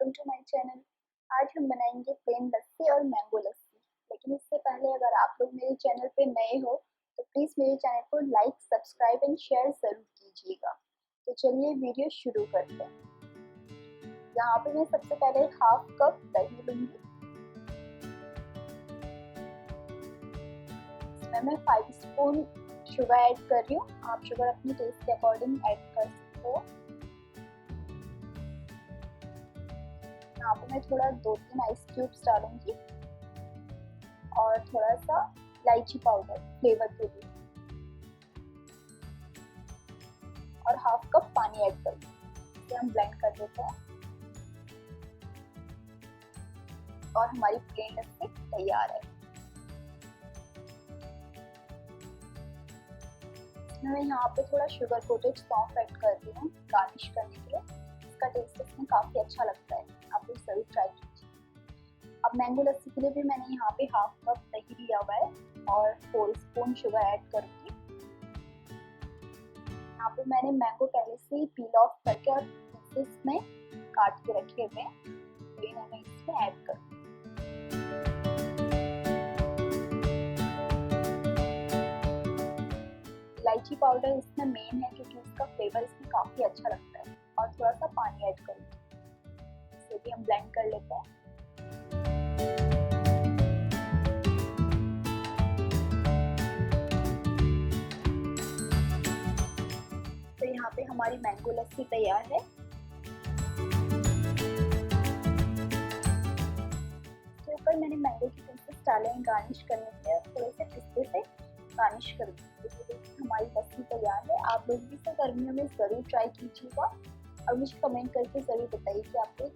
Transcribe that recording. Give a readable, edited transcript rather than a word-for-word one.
Welcome to my channel. आज हम बनाएंगे प्लेन लस्सी और मैंगो लस्सी। लेकिन इससे पहले अगर आप लोग मेरे चैनल पे नए हो तो प्लीज़ मेरे चैनल को लाइक, सब्सक्राइब एंड शेयर ज़रूर कीजिएगा। तो चलिए वीडियो शुरू करते हैं। यहाँ पे मैं सबसे पहले हाफ कप दही लूँगी। इसमें मैं 5 स्पून शुगर ऐड कर रही हूँ। आप शुगर अपने टेस्ट के अकॉर्डिंग ऐड कर सकते हो। यहाँ पे मैं थोड़ा 2-3 आइस क्यूब्स डालूंगी और थोड़ा सा इलायची पाउडर फ्लेवर के लिए और हाफ कप पानी ऐड करूँगी। इसे हम ब्लेंड कर देते हैं और हमारी प्लेन लस्सी तैयार है। इसमें मैं यहाँ पे थोड़ा शुगर कोटेड सौंफ ऐड कर रही हूँ गार्निश करने के लिए। इसका टेस्ट इसमें काफ़ी अच्छा लगता है, आप लोग जरूर ट्राई कीजिए। अब मैंगो लस्सी के लिए भी मैंने यहाँ पे हाफ कप दही लिया हुआ है और 4 स्पून शुगर ऐड करूँगी। यहाँ पे मैंने मैंगो पहले से ही पील ऑफ करके और पीसेस में काट के रखे हुए हैं, तो इन्हें मैं इसमें ऐड करूँगी। इलायची पाउडर इसमें मेन है क्योंकि इसका फ्लेवर इसमें काफ़ी अच्छा लगता है और थोड़ा सा पानी ऐड करूँगी। इसे भी हम ब्लेंड कर लेते हैं। तो यहाँ पे हमारी मैंगो लस्सी तैयार है। इसके ऊपर मैंने मैंगो के पीसेस डाले हैं गार्निश करने के लिए, थोड़े से पिस्ते से गार्निश करूँगी। तो देखिए हमारी लस्सी तैयार है। आप लोग भी इसे गर्मियों में ज़रूर ट्राई कीजिएगा और मुझे कमेंट करके ज़रूर बताइए कि आपको